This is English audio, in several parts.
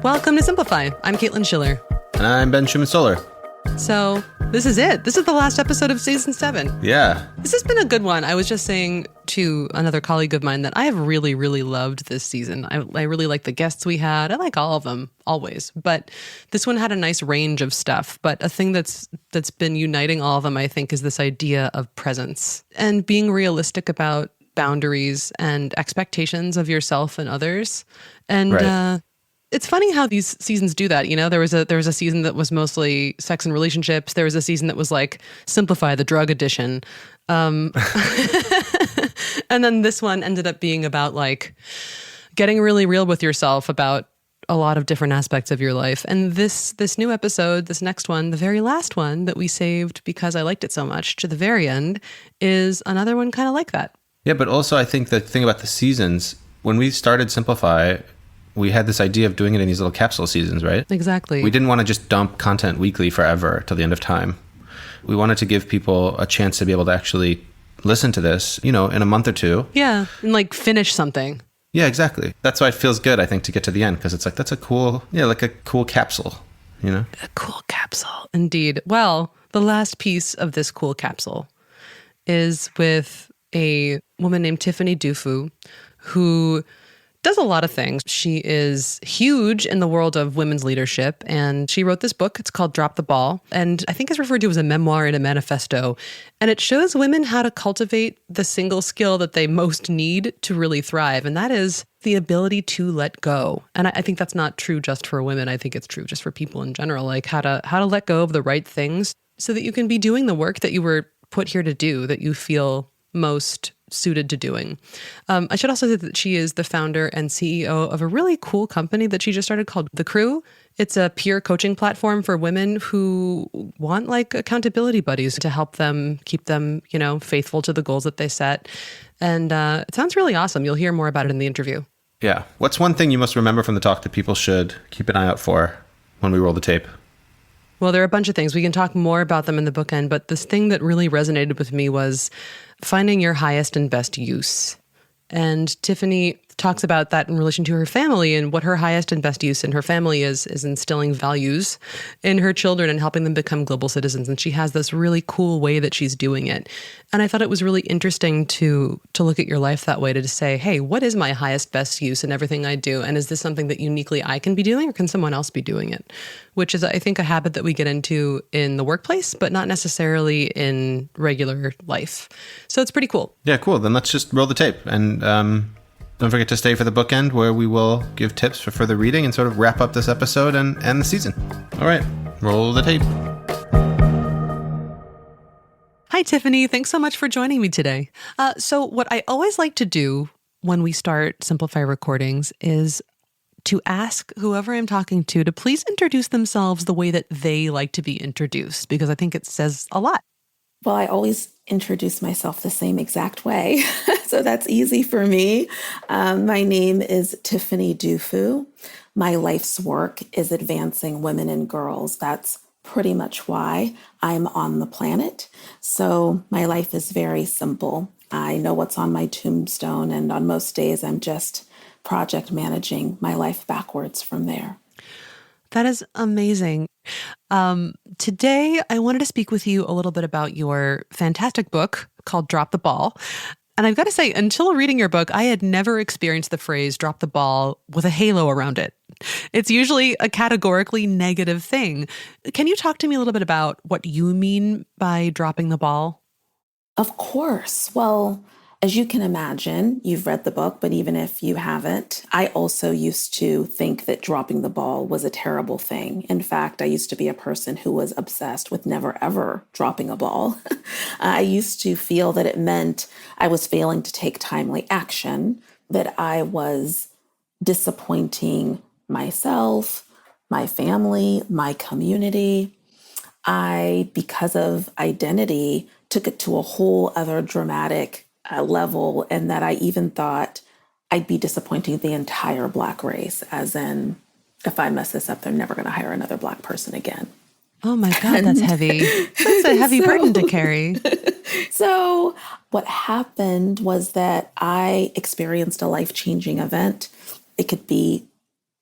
Welcome to Simplify. I'm Caitlin Schiller. And I'm Ben Schumann-Solar. So this is it. This is the last episode of season 7. Yeah. This has been a good one. I was just saying to another colleague of mine that I have really, really loved this season. I really like the guests we had. I like all of them, always. But this one had a nice range of stuff. But a thing that's been uniting all of them, I think, is this idea of presence and being realistic about boundaries and expectations of yourself and others. And Right. It's funny how these seasons do that. You know, there was a season that was mostly sex and relationships. There was a season that was like Simplify, the drug edition. And then this one ended up being about like getting really real with yourself about a lot of different aspects of your life. And this new episode, this next one, the very last one that we saved because I liked it so much to the very end, is another one kind of like that. Yeah, but also I think the thing about the seasons, when we started Simplify, we had this idea of doing it in these little capsule seasons, right? Exactly. We didn't want to just dump content weekly forever till the end of time. We wanted to give people a chance to be able to actually listen to this, in a month or two. Yeah, and like finish something. Yeah, exactly. That's why it feels good, I think, to get to the end, because it's like, that's a cool capsule, A cool capsule, indeed. Well, the last piece of this cool capsule is with a woman named Tiffany Dufu, who does a lot of things. She is huge in the world of women's leadership, and she wrote this book. It's called Drop the Ball, and I think it's referred to as a memoir and a manifesto. And it shows women how to cultivate the single skill that they most need to really thrive, and that is the ability to let go. And I think that's not true just for women. I think it's true just for people in general, like how to let go of the right things so that you can be doing the work that you were put here to do, that you feel most suited to doing. I should also say that she is the founder and CEO of a really cool company that she just started called The Crew. It's a peer coaching platform for women who want like accountability buddies to help them keep them, faithful to the goals that they set. And it sounds really awesome. You'll hear more about it in the interview. Yeah. What's one thing you must remember from the talk that people should keep an eye out for when we roll the tape? Well, there are a bunch of things. We can talk more about them in the bookend, but this thing that really resonated with me was finding your highest and best use. And Tiffany talks about that in relation to her family and what her highest and best use in her family is instilling values in her children and helping them become global citizens. And she has this really cool way that she's doing it. And I thought it was really interesting to look at your life that way, to say, hey, what is my highest best use in everything I do? And is this something that uniquely I can be doing, or can someone else be doing it? Which is, I think, a habit that we get into in the workplace, but not necessarily in regular life. So it's pretty cool. Yeah, cool. Then let's just roll the tape. And don't forget to stay for the bookend, where we will give tips for further reading and sort of wrap up this episode and end the season. All right, roll the tape. Hi, Tiffany. Thanks so much for joining me today. So what I always like to do when we start Simplify recordings is to ask whoever I'm talking to please introduce themselves the way that they like to be introduced, because I think it says a lot. Well, I always introduce myself the same exact way, so that's easy for me. My name is Tiffany Dufu. My life's work is advancing women and girls. That's pretty much why I'm on the planet. So my life is very simple. I know what's on my tombstone, and on most days I'm just project managing my life backwards from there. That is amazing. Today, I wanted to speak with you a little bit about your fantastic book called Drop the Ball. And I've got to say, until reading your book, I had never experienced the phrase drop the ball with a halo around it. It's usually a categorically negative thing. Can you talk to me a little bit about what you mean by dropping the ball? Of course. Well, as you can imagine, you've read the book, but even if you haven't, I also used to think that dropping the ball was a terrible thing. In fact, I used to be a person who was obsessed with never, ever dropping a ball. I used to feel that it meant I was failing to take timely action, that I was disappointing myself, my family, my community. I, because of identity, took it to a whole other dramatic level, and that I even thought I'd be disappointing the entire Black race, as in, if I mess this up, they're never going to hire another Black person again. Oh my God, that's heavy. That's a heavy burden to carry. So what happened was that I experienced a life-changing event. It could be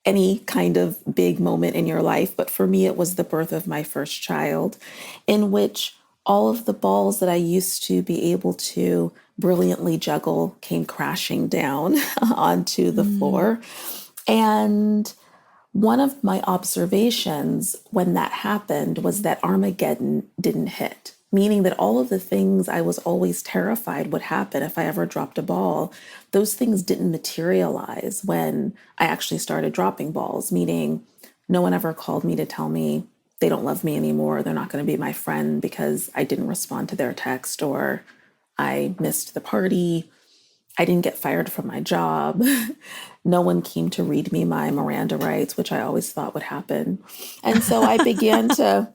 any kind of big moment in your life. But for me, it was the birth of my first child, in which all of the balls that I used to be able to brilliantly juggle came crashing down onto the floor. And one of my observations when that happened was that Armageddon didn't hit, meaning that all of the things I was always terrified would happen if I ever dropped a ball, those things didn't materialize when I actually started dropping balls, meaning no one ever called me to tell me they don't love me anymore, they're not going to be my friend because I didn't respond to their text, or I missed the party. I didn't get fired from my job. No one came to read me my Miranda rights, which I always thought would happen. And so I began to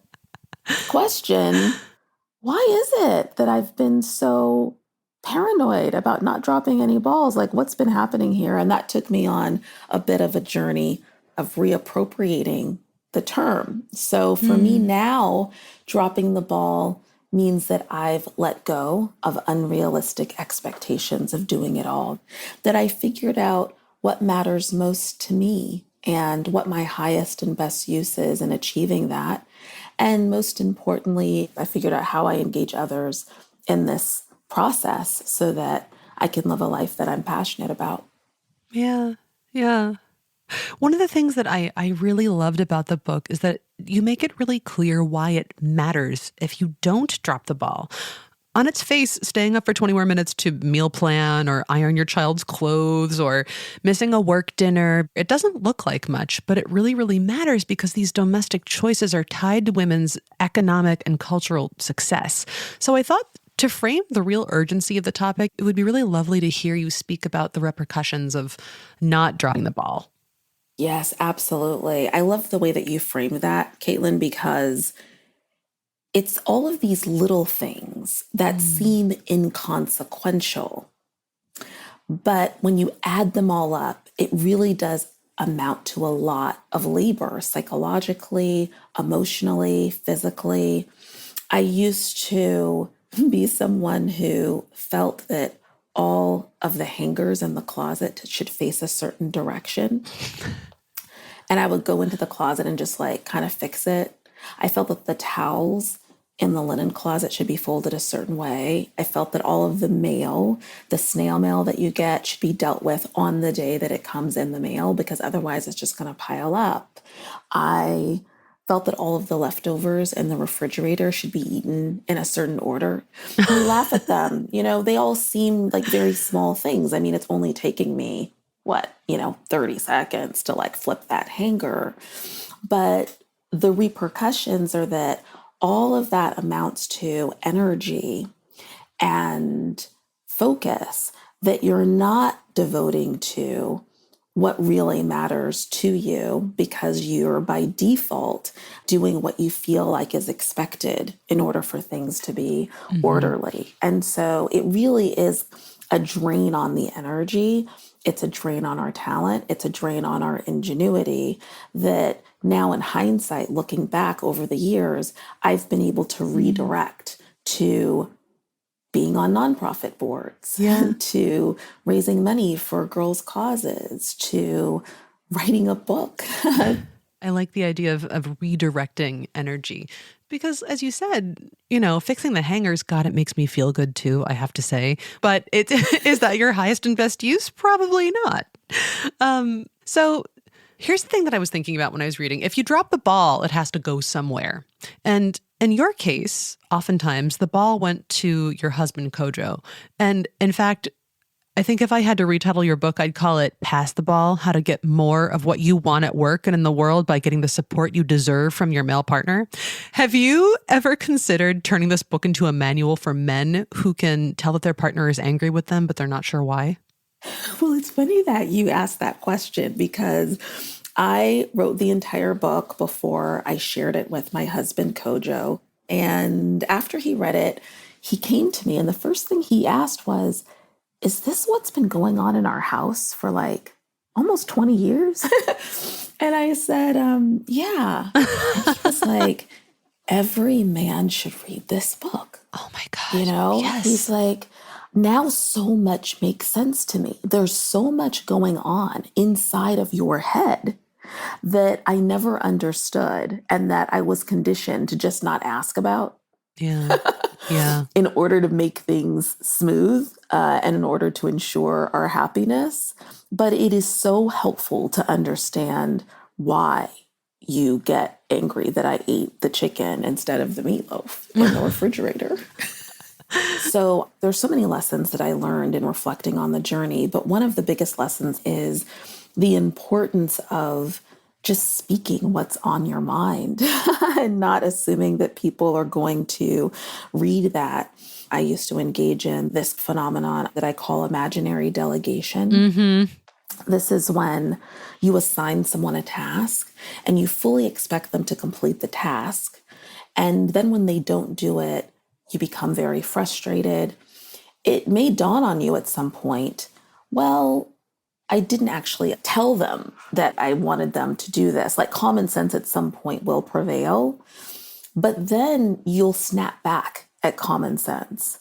question, why is it that I've been so paranoid about not dropping any balls? Like, what's been happening here? And that took me on a bit of a journey of reappropriating the term. So for me now, dropping the ball means that I've let go of unrealistic expectations of doing it all, that I figured out what matters most to me and what my highest and best use is in achieving that. And most importantly, I figured out how I engage others in this process so that I can live a life that I'm passionate about. Yeah. Yeah. One of the things that I really loved about the book is that you make it really clear why it matters if you don't drop the ball. On its face, staying up for 20 more minutes to meal plan or iron your child's clothes or missing a work dinner, it doesn't look like much, but it really, really matters because these domestic choices are tied to women's economic and cultural success. So I thought to frame the real urgency of the topic, it would be really lovely to hear you speak about the repercussions of not dropping the ball. Yes, absolutely. I love the way that you framed that, Caitlin, because it's all of these little things that seem inconsequential. But when you add them all up, it really does amount to a lot of labor, psychologically, emotionally, physically. I used to be someone who felt that all of the hangers in the closet should face a certain direction. And I would go into the closet and just like kind of fix it. I felt that the towels in the linen closet should be folded a certain way. I felt that all of the mail, the snail mail that you get, should be dealt with on the day that it comes in the mail, because otherwise it's just going to pile up. I felt that all of the leftovers in the refrigerator should be eaten in a certain order. And you laugh at them, they all seem like very small things. I mean, it's only taking me, 30 seconds to like flip that hanger. But the repercussions are that all of that amounts to energy and focus that you're not devoting to what really matters to you, because you're by default doing what you feel like is expected in order for things to be orderly. And so it really is a drain on the energy. It's a drain on our talent. It's a drain on our ingenuity that now in hindsight, looking back over the years, I've been able to redirect to being on nonprofit boards, to raising money for girls' causes, to writing a book. I like the idea of redirecting energy because, as you said, fixing the hangers, God, it makes me feel good too, I have to say. But is that your highest and best use? Probably not. So here's the thing that I was thinking about when I was reading. If you drop the ball, it has to go somewhere. And in your case, oftentimes the ball went to your husband, Kojo. And in fact, I think if I had to retitle your book, I'd call it Pass the Ball, How to Get More of What You Want at Work and in the World by Getting the Support You Deserve from Your Male Partner. Have you ever considered turning this book into a manual for men who can tell that their partner is angry with them, but they're not sure why? Well, it's funny that you asked that question, because I wrote the entire book before I shared it with my husband, Kojo. And after he read it, he came to me and the first thing he asked was, is this what's been going on in our house for like almost 20 years? And I said, yeah. And he was like, every man should read this book. Oh my God. Yes. He's like, now so much makes sense to me. There's so much going on inside of your head that I never understood and that I was conditioned to just not ask about. Yeah. Yeah. In order to make things smooth and in order to ensure our happiness. But it is so helpful to understand why you get angry that I ate the chicken instead of the meatloaf in the refrigerator. So there's so many lessons that I learned in reflecting on the journey. But one of the biggest lessons is the importance of just speaking what's on your mind and not assuming that people are going to read that. I used to engage in this phenomenon that I call imaginary delegation. This is when you assign someone a task and you fully expect them to complete the task. And then when they don't do it, you become very frustrated. It may dawn on you at some point, well, I didn't actually tell them that I wanted them to do this. Like common sense at some point will prevail, but then you'll snap back at common sense.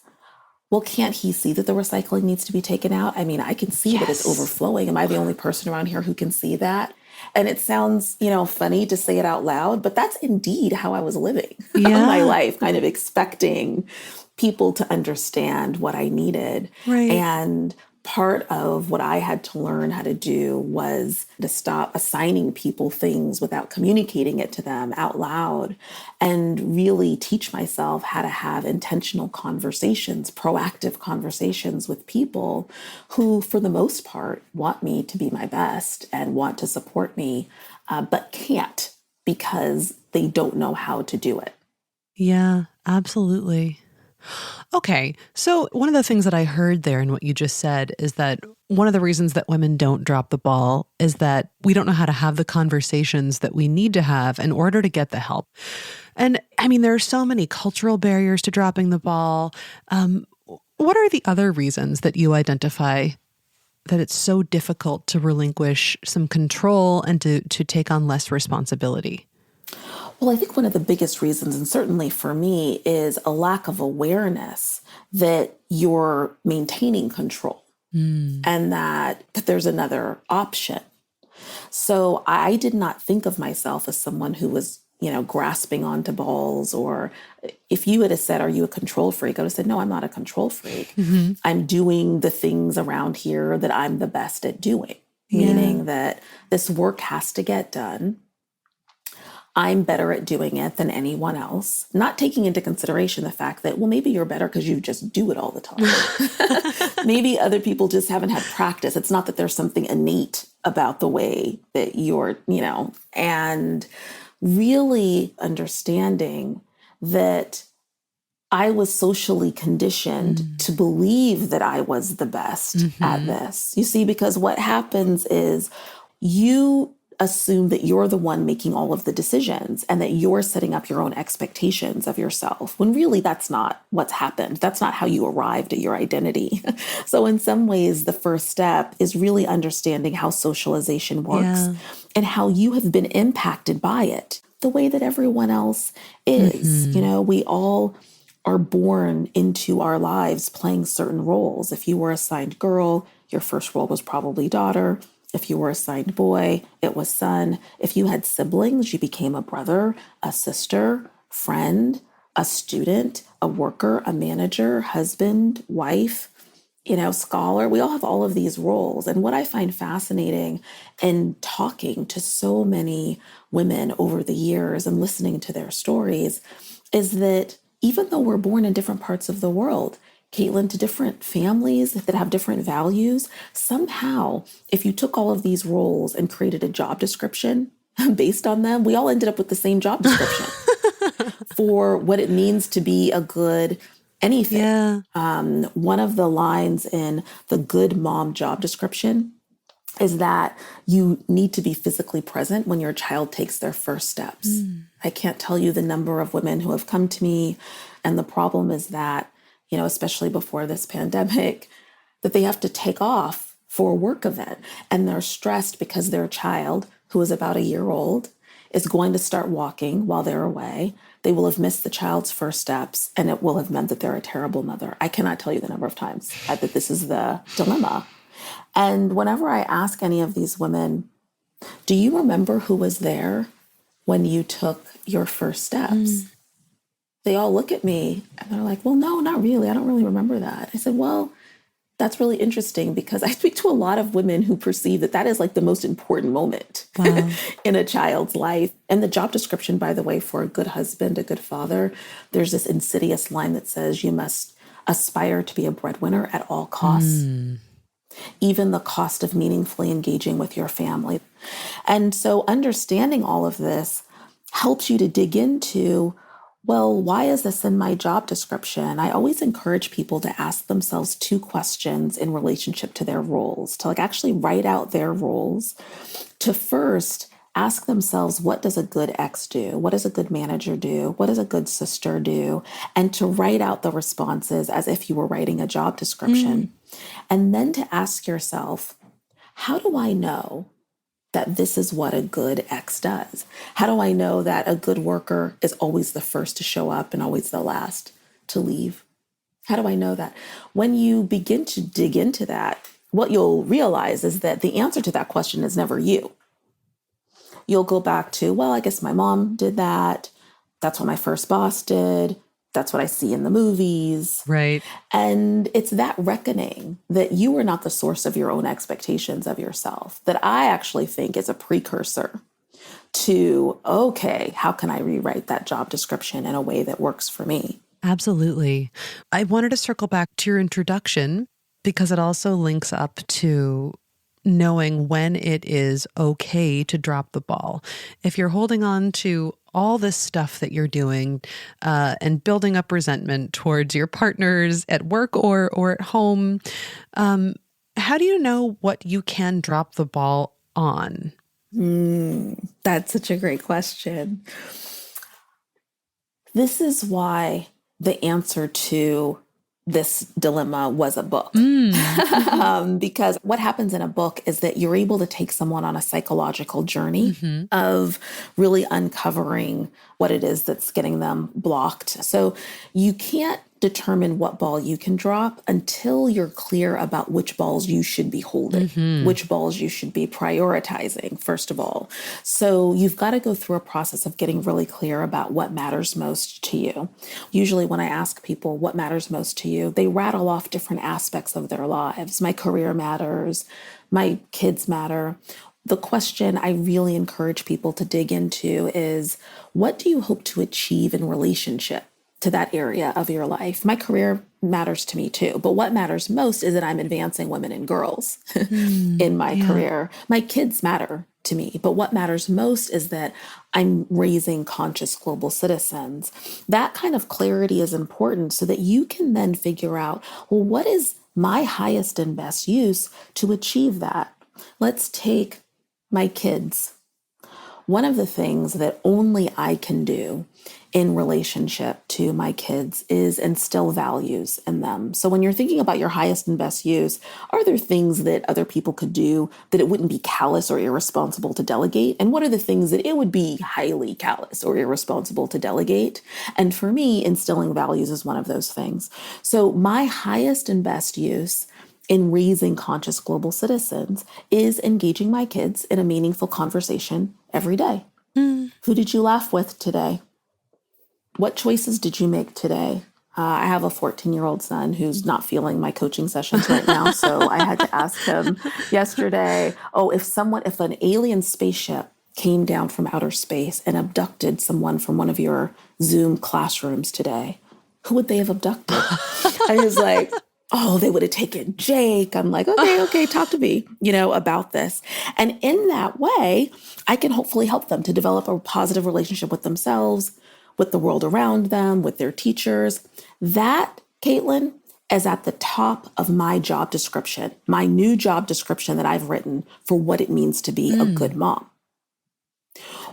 Well, can't he see that the recycling needs to be taken out? I mean, I can see that it's overflowing. Am I the only person around here who can see that? And it sounds, funny to say it out loud, but that's indeed how I was living my life, kind of expecting people to understand what I needed. Right. And part of what I had to learn how to do was to stop assigning people things without communicating it to them out loud and really teach myself how to have intentional conversations, proactive conversations with people who, for the most part, want me to be my best and want to support me, but can't because they don't know how to do it. Yeah, absolutely. Okay. So one of the things that I heard there in what you just said is that one of the reasons that women don't drop the ball is that we don't know how to have the conversations that we need to have in order to get the help. And I mean, there are so many cultural barriers to dropping the ball. What are the other reasons that you identify that it's so difficult to relinquish some control and to take on less responsibility? Well, I think one of the biggest reasons, and certainly for me, is a lack of awareness that you're maintaining control and that there's another option. So I did not think of myself as someone who was, grasping onto balls, or if you had said, are you a control freak? I would have said, no, I'm not a control freak. I'm doing the things around here that I'm the best at doing, meaning that this work has to get done. I'm better at doing it than anyone else, not taking into consideration the fact that, well, maybe you're better because you just do it all the time. Maybe other people just haven't had practice. It's not that there's something innate about the way that you're, and really understanding that I was socially conditioned to believe that I was the best at this. You see, because what happens is you assume that you're the one making all of the decisions and that you're setting up your own expectations of yourself, when really that's not what's happened. That's not how you arrived at your identity. So in some ways, the first step is really understanding how socialization works and how you have been impacted by it the way that everyone else is. We all are born into our lives playing certain roles. If you were assigned girl, your first role was probably daughter. If you were assigned boy, it was son. If you had siblings, you became a brother, a sister, friend, a student, a worker, a manager, husband, wife, scholar. We all have all of these roles. And what I find fascinating in talking to so many women over the years and listening to their stories is that even though we're born in different parts of the world, Caitlin, to different families that have different values, somehow, if you took all of these roles and created a job description based on them, we all ended up with the same job description for what it means to be a good anything. One of the lines in the good mom job description is that you need to be physically present when your child takes their first steps. I can't tell you the number of women who have come to me, and the problem is that, especially before this pandemic, that they have to take off for a work event and they're stressed because their child, who is about a year old, is going to start walking while they're away. They will have missed the child's first steps and it will have meant that they're a terrible mother. I cannot tell you the number of times that this is the dilemma. And whenever I ask any of these women, Do you remember who was there when you took your first steps? They all look at me and they're like, well, no, not really. I don't really remember that. I said, well, that's really interesting because I speak to a lot of women who perceive that that is like the most important moment in a child's life. And the job description, by the way, for a good husband, a good father, there's this insidious line that says you must aspire to be a breadwinner at all costs, even the cost of meaningfully engaging with your family. And so understanding all of this helps you to dig into, well, why is this in my job description? I always encourage people to ask themselves two questions in relationship to their roles, to like actually write out their roles, to first ask themselves, what does a good ex do? What does a good manager do? What does a good sister do? And to write out the responses as if you were writing a job description. And then to ask yourself, how do I know that this is what a good ex does? How do I know that a good worker is always the first to show up and always the last to leave? How do I know that? When you begin to dig into that, what you'll realize is that the answer to that question is never you. You'll go back to, well, I guess my mom did that. That's what my first boss did. That's what I see in the movies. Right. And it's that reckoning that you are not the source of your own expectations of yourself that I actually think is a precursor to, okay, how can I rewrite that job description in a way that works for me? Absolutely. I wanted to circle back to your introduction because it also links up to knowing when it is okay to drop the ball. If you're holding on to all this stuff that you're doing and building up resentment towards your partners at work or at home, how do you know what you can drop the ball on? That's such a great question. This is why the answer to this dilemma was a book. Because what happens in a book is that you're able to take someone on a psychological journey of really uncovering what it is that's getting them blocked. So you can't determine what ball you can drop until you're clear about which balls you should be holding, which balls you should be prioritizing, first of all. So you've got to go through a process of getting really clear about what matters most to you. Usually when I ask people what matters most to you, they rattle off different aspects of their lives. My career matters, my kids matter. The question I really encourage people to dig into is, what do you hope to achieve in relationship to that area of your life? My career matters to me too, but what matters most is that I'm advancing women and girls in my career. My kids matter to me, but what matters most is that I'm raising conscious global citizens. That kind of clarity is important so that you can then figure out, well, what is my highest and best use to achieve that? Let's take my kids. One of the things that only I can do in relationship to my kids is instill values in them. So when you're thinking about your highest and best use, are there things that other people could do that it wouldn't be callous or irresponsible to delegate? And what are the things that it would be highly callous or irresponsible to delegate? And for me, instilling values is one of those things. So my highest and best use in raising conscious global citizens is engaging my kids in a meaningful conversation every day. Who did you laugh with today? What choices did you make today? I have a 14-year-old son who's not feeling my coaching sessions right now. So I had to ask him yesterday, if an alien spaceship came down from outer space and abducted someone from one of your Zoom classrooms today, who would they have abducted? I was like, they would have taken Jake. I'm like, okay, talk to me, about this. And in that way, I can hopefully help them to develop a positive relationship with themselves, with the world around them, with their teachers. That, Caitlin, is at the top of my job description, my new job description that I've written for what it means to be a good mom.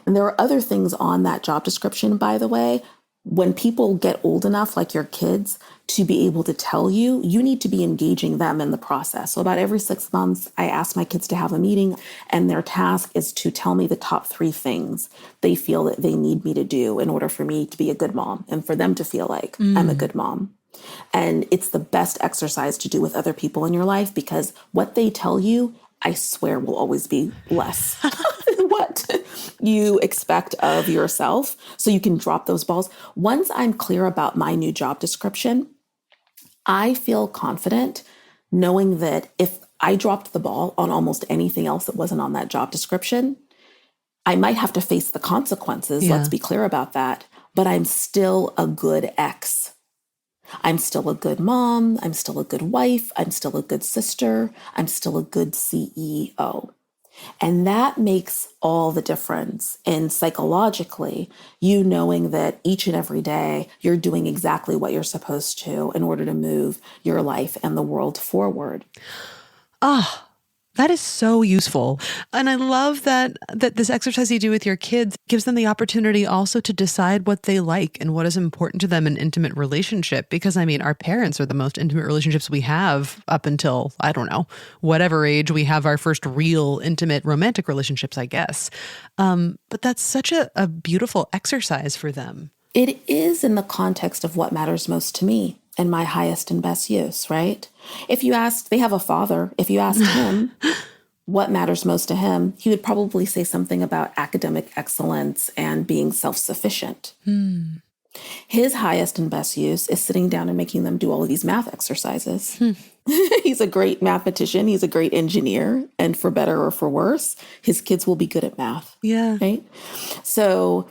And there are other things on that job description, by the way. When people get old enough, like your kids, to be able to tell you, you need to be engaging them in the process. So about every 6 months, I ask my kids to have a meeting, and their task is to tell me the top 3 things they feel that they need me to do in order for me to be a good mom and for them to feel like I'm a good mom. And it's the best exercise to do with other people in your life because what they tell you, I swear, will always be less what you expect of yourself so you can drop those balls. Once I'm clear about my new job description, I feel confident knowing that if I dropped the ball on almost anything else that wasn't on that job description, I might have to face the consequences. Yeah. Let's be clear about that. But I'm still a good ex. I'm still a good mom. I'm still a good wife. I'm still a good sister. I'm still a good CEO. And that makes all the difference in psychologically, you knowing that each and every day you're doing exactly what you're supposed to in order to move your life and the world forward. That is so useful. And I love that this exercise you do with your kids gives them the opportunity also to decide what they like and what is important to them in intimate relationship. Because I mean, our parents are the most intimate relationships we have up until, I don't know, whatever age we have our first real intimate romantic relationships, I guess. But that's such a beautiful exercise for them. It is in the context of what matters most to me and my highest and best use, right? If you asked, they have a father, if you asked him what matters most to him, he would probably say something about academic excellence and being self-sufficient. His highest and best use is sitting down and making them do all of these math exercises. He's a great mathematician. He's a great engineer. And for better or for worse, his kids will be good at math. Yeah. Right? So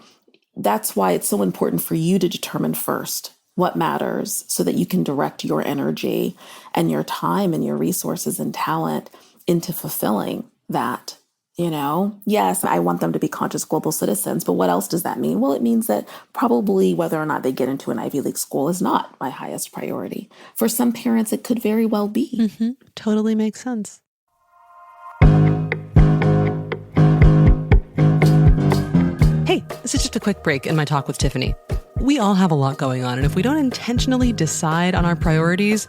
that's why it's so important for you to determine first what matters so that you can direct your energy and your time and your resources and talent into fulfilling that. You know, yes, I want them to be conscious global citizens, but what else does that mean? Well, it means that probably whether or not they get into an Ivy League school is not my highest priority. For some parents, it could very well be. Totally makes sense. Hey, this is just a quick break in my talk with Tiffany. We all have a lot going on, and if we don't intentionally decide on our priorities,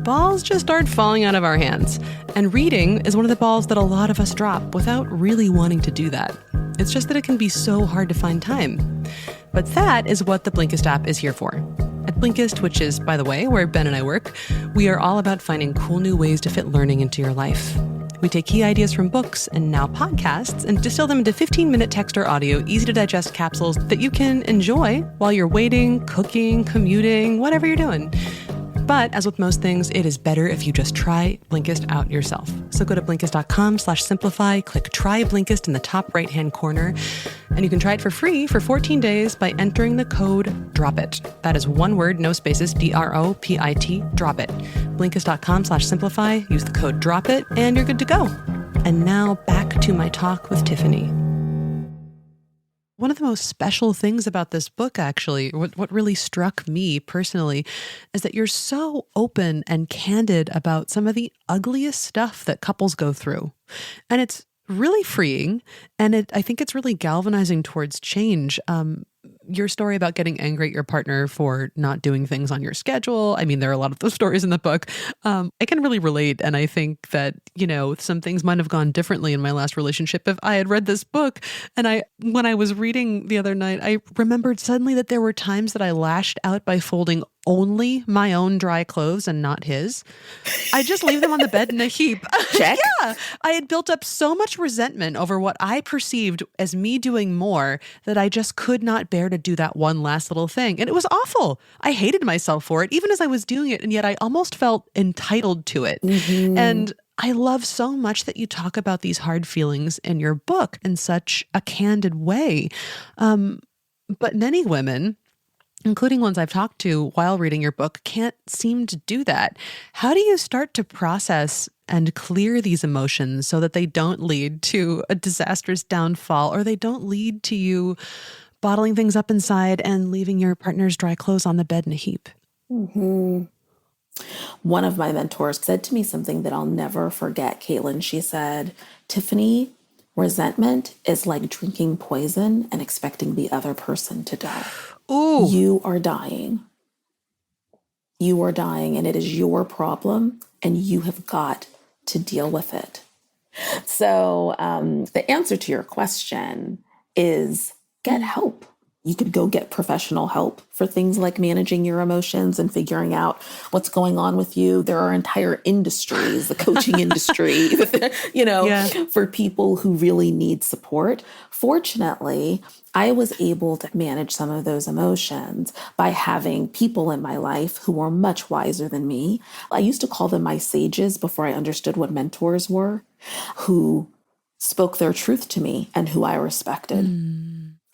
balls just start falling out of our hands. And reading is one of the balls that a lot of us drop without really wanting to do that. It's just that it can be so hard to find time. But that is what the Blinkist app is here for. At Blinkist, which is, by the way, where Ben and I work, we are all about finding cool new ways to fit learning into your life. We take key ideas from books and now podcasts and distill them into 15-minute text or audio, easy-to-digest capsules that you can enjoy while you're waiting, cooking, commuting, whatever you're doing. But as with most things, it is better if you just try Blinkist out yourself. So go to Blinkist.com/simplify, click Try Blinkist in the top right-hand corner, and you can try it for free for 14 days by entering the code DROPIT. That is one word, no spaces, DROPIT, drop it. Blinkist.com/simplify, use the code DROPIT, and you're good to go. And now back to my talk with Tiffany. One of the most special things about this book, actually, what really struck me personally, is that you're so open and candid about some of the ugliest stuff that couples go through. And it's really freeing. And I think it's really galvanizing towards change. Your story about getting angry at your partner for not doing things on your schedule. I mean, there are a lot of those stories in the book. I can really relate. And I think that, you know, some things might have gone differently in my last relationship if I had read this book. And when I was reading the other night, I remembered suddenly that there were times that I lashed out by folding only my own dry clothes and not his. I just leave them on the bed in a heap. Check. Yeah. I had built up so much resentment over what I perceived as me doing more that I just could not bear to do that one last little thing. And it was awful. I hated myself for it, even as I was doing it. And yet I almost felt entitled to it. And I love so much that you talk about these hard feelings in your book in such a candid way. But many women, including ones I've talked to while reading your book, can't seem to do that. How do you start to process and clear these emotions so that they don't lead to a disastrous downfall, or they don't lead to you bottling things up inside and leaving your partner's dry clothes on the bed in a heap? One of my mentors said to me something that I'll never forget, Caitlin. She said, Tiffany, resentment is like drinking poison and expecting the other person to die. Ooh. You are dying. You are dying, and it is your problem, and you have got to deal with it. So the answer to your question is get help. You could go get professional help for things like managing your emotions and figuring out what's going on with you. There are entire industries, the coaching industry, for people who really need support. Fortunately, I was able to manage some of those emotions by having people in my life who were much wiser than me. I used to call them my sages before I understood what mentors were, who spoke their truth to me and who I respected.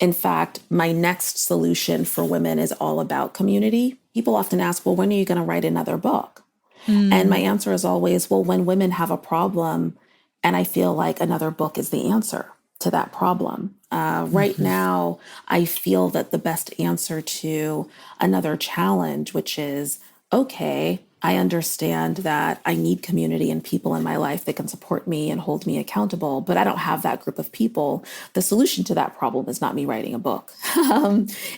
In fact, my next solution for women is all about community. People often ask, well, when are you going to write another book? And my answer is always, well, when women have a problem, and I feel like another book is the answer to that problem. Right now, I feel that the best answer to another challenge, which is, okay, I understand that I need community and people in my life that can support me and hold me accountable, but I don't have that group of people. The solution to that problem is not me writing a book.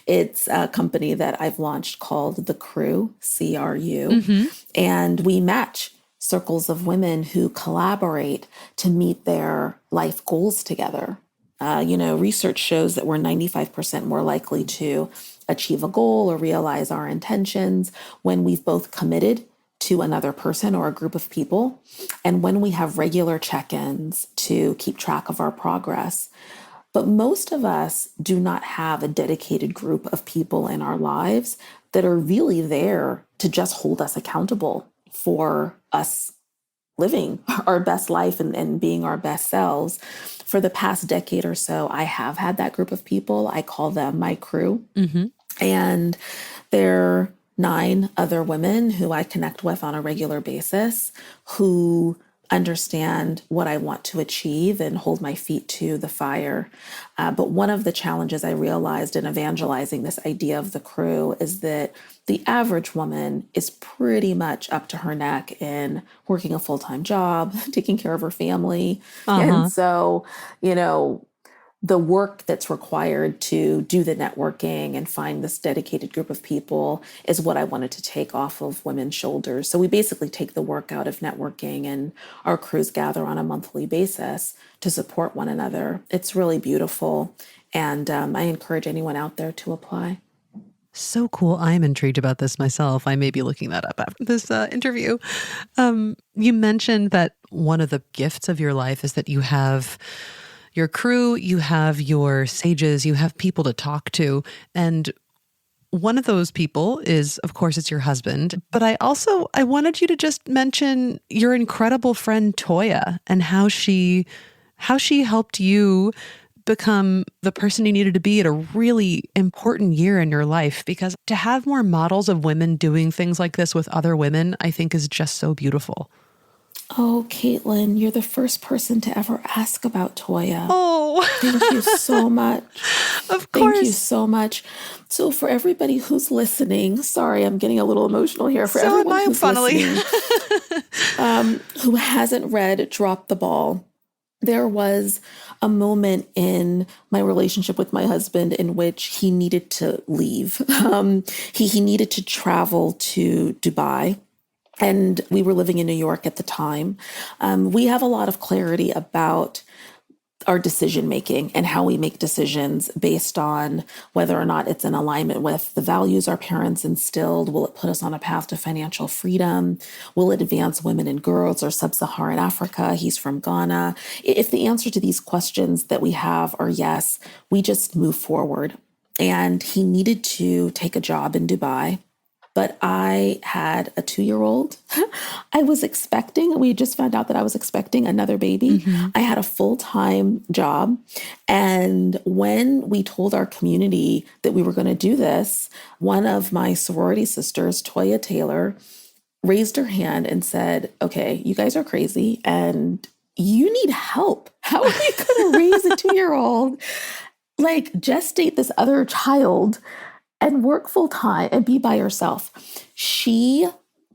It's a company that I've launched called The Crew, CRU, and we match circles of women who collaborate to meet their life goals together. Research shows that we're 95% more likely to achieve a goal or realize our intentions when we've both committed to another person or a group of people, and when we have regular check-ins to keep track of our progress. But most of us do not have a dedicated group of people in our lives that are really there to just hold us accountable for us living our best life and being our best selves. For the past decade or so, I have had that group of people. I call them my crew. And they're 9 other women who I connect with on a regular basis, who understand what I want to achieve and hold my feet to the fire. But one of the challenges I realized in evangelizing this idea of the crew is that the average woman is pretty much up to her neck in working a full-time job, taking care of her family. And so, the work that's required to do the networking and find this dedicated group of people is what I wanted to take off of women's shoulders. So we basically take the work out of networking, and our crews gather on a monthly basis to support one another. It's really beautiful. And I encourage anyone out there to apply. So cool. I'm intrigued about this myself. I may be looking that up after this interview. You mentioned that one of the gifts of your life is that you have your crew, you have your sages, you have people to talk to. And one of those people is, of course, it's your husband. But I wanted you to just mention your incredible friend, Toya, and how she helped you become the person you needed to be at a really important year in your life. Because to have more models of women doing things like this with other women, I think is just so beautiful. Oh, Caitlin, you're the first person to ever ask about Toya. Oh, thank you so much. Of course. Thank you so much. So for everybody who's listening, sorry, I'm getting a little emotional here. For everyone who's listening, who hasn't read Drop the Ball, there was a moment in my relationship with my husband in which he needed to leave. He needed to travel to Dubai. And we were living in New York at the time. We have a lot of clarity about our decision making and how we make decisions based on whether or not it's in alignment with the values our parents instilled. Will it put us on a path to financial freedom? Will it advance women and girls or sub-Saharan Africa? He's from Ghana. If the answer to these questions that we have are yes, we just move forward. And he needed to take a job in Dubai. But I had a 2-year-old. We just found out that I was expecting another baby. I had a full-time job. And when we told our community that we were going to do this, one of my sorority sisters, Toya Taylor, raised her hand and said, okay, you guys are crazy and you need help. How are you going to raise a 2-year-old, gestate this other child and work full time and be by herself? She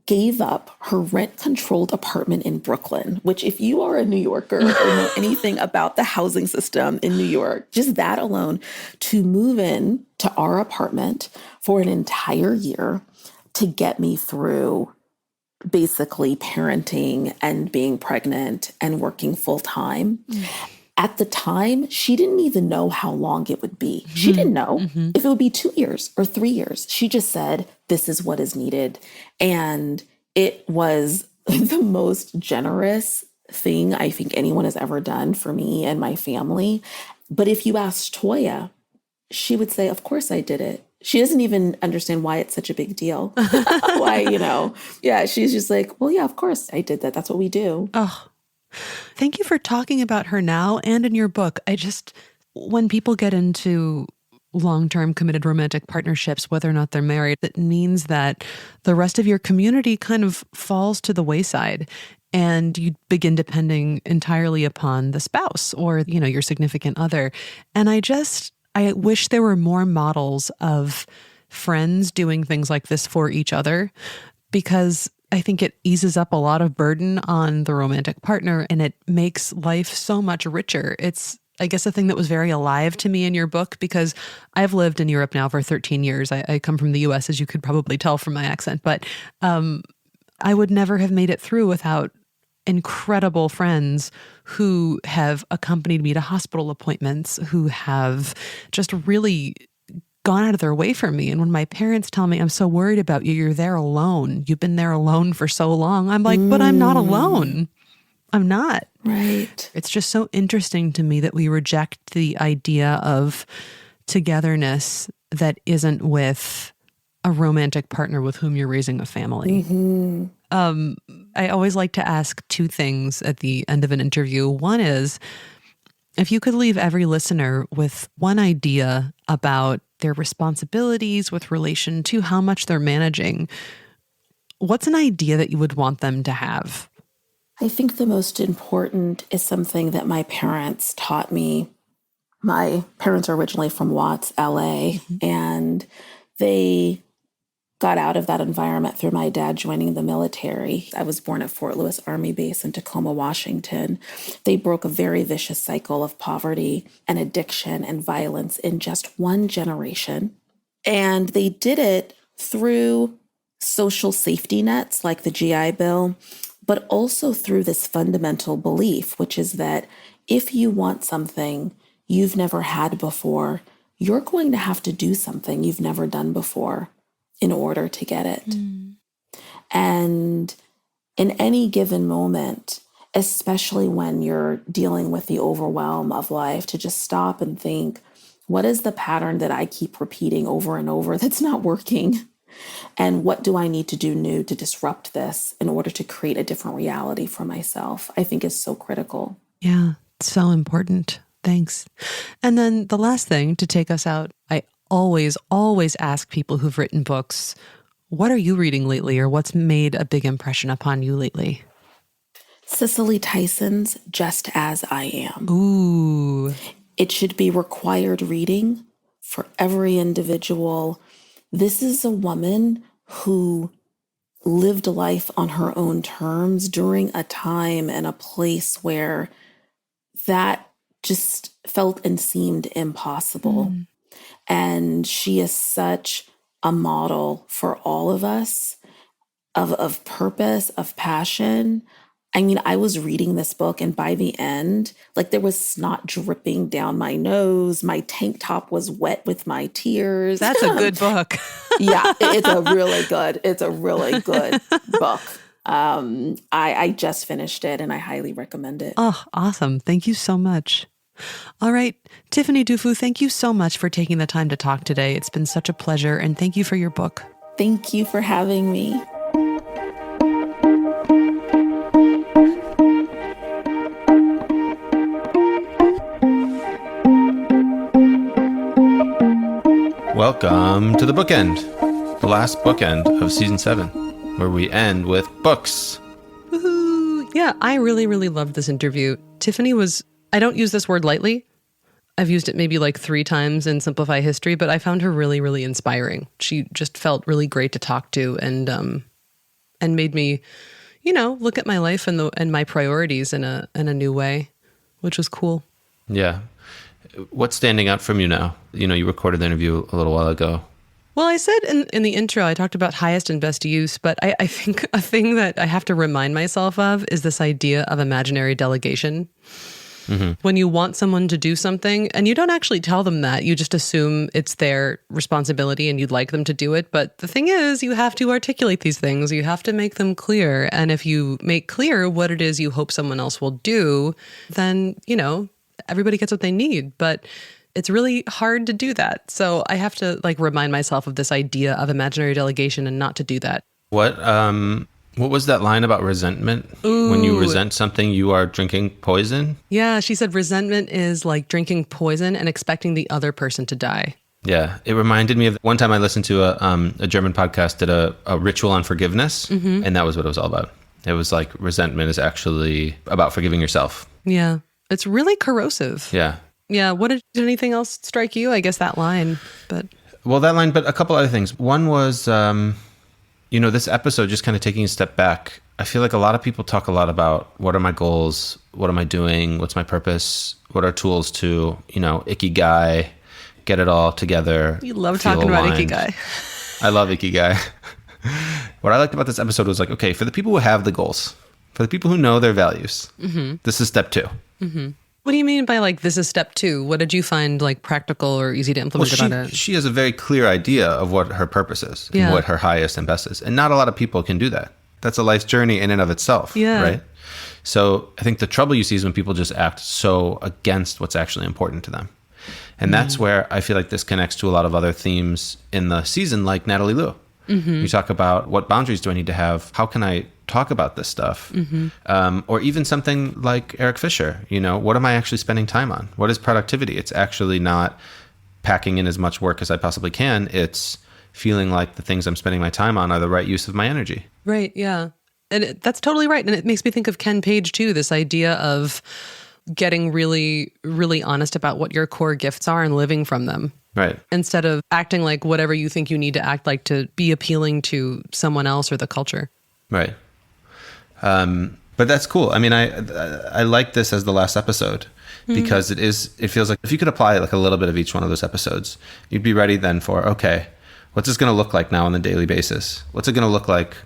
gave up her rent-controlled apartment in Brooklyn, which if you are a New Yorker or know anything about the housing system in New York, just that alone, to move in to our apartment for an entire year to get me through basically parenting and being pregnant and working full time. At the time, she didn't even know how long it would be. She didn't know if it would be 2 years or 3 years. She just said, this is what is needed. And it was the most generous thing I think anyone has ever done for me and my family. But if you ask Toya, she would say, of course I did it. She doesn't even understand why it's such a big deal. Why, yeah, she's just like, well, yeah, of course I did that. That's what we do. Oh, thank you for talking about her now and in your book. When people get into long-term committed romantic partnerships, whether or not they're married, it means that the rest of your community kind of falls to the wayside and you begin depending entirely upon the spouse or, your significant other. And I wish there were more models of friends doing things like this for each other, because I think it eases up a lot of burden on the romantic partner and it makes life so much richer. It's, I guess, a thing that was very alive to me in your book, because I've lived in Europe now for 13 years. I come from the US, as you could probably tell from my accent, but I would never have made it through without incredible friends who have accompanied me to hospital appointments, who have just really gone out of their way for me. And when my parents tell me, I'm so worried about you, you're there alone. You've been there alone for so long. I'm like, but I'm not alone. I'm not. Right. It's just so interesting to me that we reject the idea of togetherness that isn't with a romantic partner with whom you're raising a family. I always like to ask two things at the end of an interview. One is, if you could leave every listener with one idea about their responsibilities with relation to how much they're managing, what's an idea that you would want them to have? I think the most important is something that my parents taught me. My parents are originally from Watts, LA, and they got out of that environment through my dad joining the military. I was born at Fort Lewis Army Base in Tacoma, Washington. They broke a very vicious cycle of poverty and addiction and violence in just one generation. And they did it through social safety nets like the GI Bill, but also through this fundamental belief, which is that if you want something you've never had before, you're going to have to do something you've never done before in order to get it. And in any given moment, especially when you're dealing with the overwhelm of life, to just stop and think, what is the pattern that I keep repeating over and over that's not working? And what do I need to do new to disrupt this in order to create a different reality for myself? I think is so critical. Yeah, so important. Thanks. And then the last thing to take us out, I always ask people who've written books, what are you reading lately, or what's made a big impression upon you lately? Cicely Tyson's Just As I Am. Ooh. It should be required reading for every individual. This is a woman who lived life on her own terms during a time and a place where that just felt and seemed impossible. And she is such a model for all of us of purpose, of passion. I mean, I was reading this book and by the end, like there was snot dripping down my nose. My tank top was wet with my tears. That's a good book. Yeah, it's a really good book. I just finished it and I highly recommend it. Oh, awesome. Thank you so much. All right, Tiffany Dufu, thank you so much for taking the time to talk today. It's been such a pleasure, and thank you for your book. Thank you for having me. Welcome to the bookend, the last bookend of season 7, where we end with books. Woohoo! Yeah, I really, really loved this interview. Tiffany was, I don't use this word lightly. I've used it maybe like 3 times in Simplify History, but I found her really, really inspiring. She just felt really great to talk to and made me, look at my life and my priorities in a new way, which was cool. Yeah. What's standing out from you now? You recorded the interview a little while ago. Well, I said in the intro, I talked about highest and best use, but I think a thing that I have to remind myself of is this idea of imaginary delegation. When you want someone to do something and you don't actually tell them that, you just assume it's their responsibility and you'd like them to do it. But the thing is, you have to articulate these things. You have to make them clear. And if you make clear what it is you hope someone else will do, then, everybody gets what they need. But it's really hard to do that. So I have to remind myself of this idea of imaginary delegation and not to do that. What was that line about resentment? Ooh. When you resent something, you are drinking poison? Yeah, she said resentment is like drinking poison and expecting the other person to die. Yeah, it reminded me of one time I listened to a German podcast, did a ritual on forgiveness, and that was what it was all about. It was like resentment is actually about forgiving yourself. Yeah, it's really corrosive. Yeah. Yeah, did anything else strike you? I guess that line, but... Well, that line, but a couple other things. One was... this episode, just kind of taking a step back, I feel like a lot of people talk a lot about what are my goals? What am I doing? What's my purpose? What are tools to, ikigai, get it all together. You love talking about ikigai. I love ikigai. What I liked about this episode was okay, for the people who have the goals, for the people who know their values, this is step 2. Mm-hmm. What do you mean by this is step 2? What did you find practical or easy to implement about it? She has a very clear idea of what her purpose is and what her highest and best is. And not a lot of people can do that. That's a life's journey in and of itself, right? So I think the trouble you see is when people just act so against what's actually important to them. And that's where I feel like this connects to a lot of other themes in the season, like Natalie Liu. You talk about what boundaries do I need to have? How can I talk about this stuff? Or even something like Eric Fisher, what am I actually spending time on? What is productivity? It's actually not packing in as much work as I possibly can. It's feeling like the things I'm spending my time on are the right use of my energy. Right. Yeah. And that's totally right. And it makes me think of Ken Page too, this idea of getting really, really honest about what your core gifts are and living from them. Right. Instead of acting like whatever you think you need to act like to be appealing to someone else or the culture. Right. But that's cool. I mean, I like this as the last episode because it feels like if you could apply a little bit of each one of those episodes, you'd be ready then for, okay, what's this going to look like now on a daily basis? What's it going to look like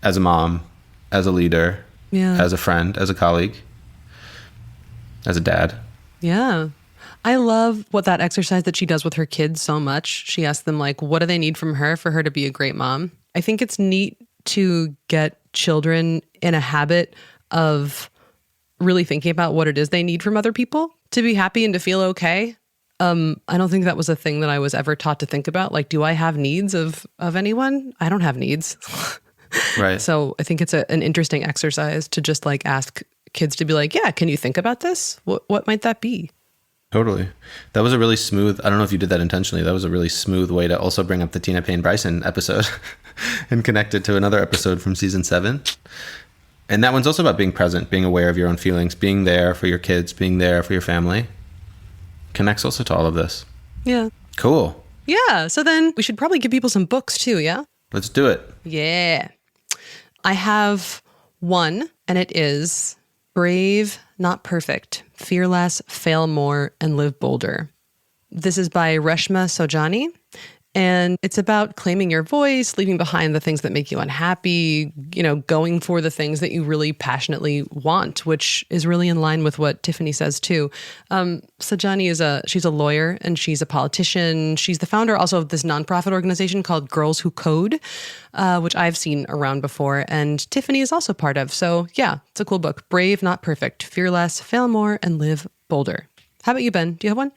as a mom, as a leader, as a friend, as a colleague, as a dad? Yeah. I love what that exercise that she does with her kids so much. She asks them what do they need from her for her to be a great mom? I think it's neat to get children in a habit of really thinking about what it is they need from other people to be happy and to feel okay. I don't think that was a thing that I was ever taught to think about. Do I have needs of anyone? I don't have needs. Right. So I think it's an interesting exercise to just ask kids to be yeah, can you think about this? What might that be? Totally. That was a really smooth, I don't know if you did that intentionally, that was a really smooth way to also bring up the Tina Payne Bryson episode and connect it to another episode from season 7. And that one's also about being present, being aware of your own feelings, being there for your kids, being there for your family. Connects also to all of this. Yeah. Cool. Yeah. So then we should probably give people some books too, yeah? Let's do it. Yeah. I have one, and it is Brave, Not Perfect, Fear Less, Fail More, and Live Bolder. This is by Reshma Saujani, and it's about claiming your voice, leaving behind the things that make you unhappy, going for the things that you really passionately want, which is really in line with what Tiffany says too. Saujani she's a lawyer and she's a politician. She's the founder also of this nonprofit organization called Girls Who Code, which I've seen around before, and Tiffany is also part of. So yeah, it's a cool book. Brave, Not Perfect, Fear Less, Fail More, and Live Bolder. How about you, Ben? Do you have one?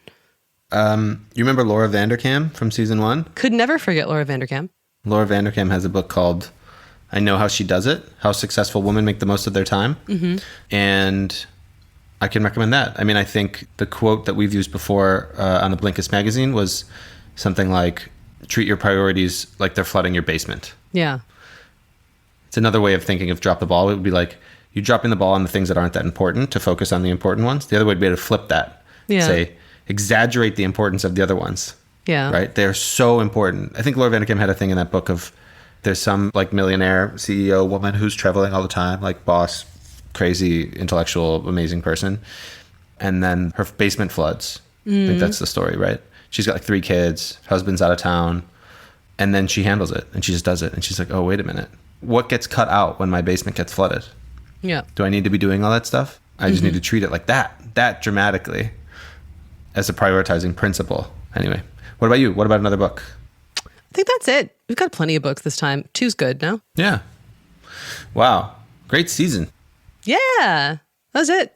You remember Laura Vanderkam from season 1? Could never forget Laura Vanderkam. Laura Vanderkam has a book called I Know How She Does It, How Successful Women Make the Most of Their Time. And I can recommend that. I mean, I think the quote that we've used before on the Blinkist magazine was something like, treat your priorities like they're flooding your basement. Yeah. It's another way of thinking of drop the ball. It would be like you dropping the ball on the things that aren't that important to focus on the important ones. The other way would be to flip that. Yeah. Say, exaggerate the importance of the other ones. Yeah. Right? They're so important. I think Laura Vanderkam had a thing in that book of there's some millionaire CEO woman who's traveling all the time, boss, crazy, intellectual, amazing person. And then her basement floods. I think that's the story, right? She's got 3 kids, husband's out of town, and then she handles it and she just does it. And she's like, oh, wait a minute. What gets cut out when my basement gets flooded? Yeah. Do I need to be doing all that stuff? I just need to treat it like that dramatically as a prioritizing principle. Anyway, what about you? What about another book? I think that's it. We've got plenty of books this time. 2's good, no? Yeah. Wow. Great season. Yeah. That was it.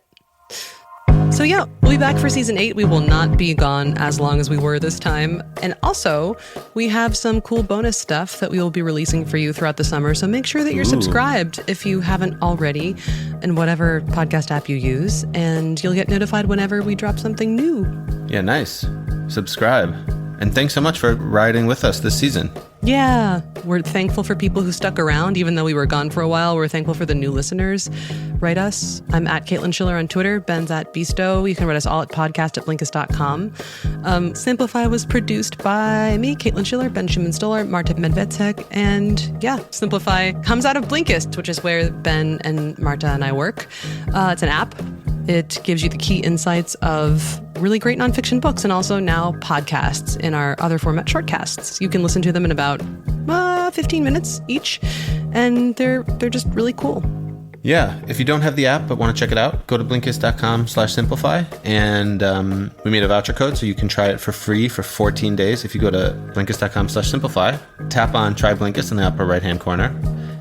So yeah, we'll be back for season 8. We will not be gone as long as we were this time. And also, we have some cool bonus stuff that we will be releasing for you throughout the summer. So make sure that you're subscribed if you haven't already in whatever podcast app you use. And you'll get notified whenever we drop something new. Yeah, nice. Subscribe. And thanks so much for riding with us this season. Yeah, we're thankful for people who stuck around, even though we were gone for a while. We're thankful for the new listeners. Write us. I'm at Caitlin Schiller on Twitter. Ben's at Beasto. You can write us all at podcast@blinkist.com. Simplify was produced by me, Caitlin Schiller, Ben Schumann-Stoller, Marta Medvedcek. And yeah, Simplify comes out of Blinkist, which is where Ben and Marta and I work. It's an app. It gives you the key insights of really great nonfiction books and also now podcasts in our other format, shortcasts. You can listen to them in about 15 minutes each, and they're just really cool. Yeah, if you don't have the app but want to check it out, go to Blinkist.com/simplify, and we made a voucher code so you can try it for free for 14 days. If you go to Blinkist.com/simplify, tap on Try Blinkist in the upper right-hand corner,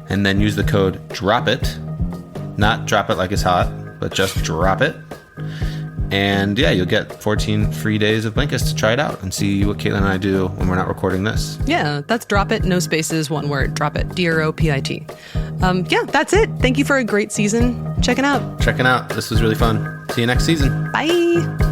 and then use the code DROP-IT, not drop it like it's hot, but just drop it. And yeah, you'll get 14 free days of Blinkist to try it out and see what Caitlin and I do when we're not recording this. Yeah, that's drop it, no spaces, one word, drop it, DROPIT. Yeah, that's it. Thank you for a great season. Check it out. This was really fun. See you next season. Bye.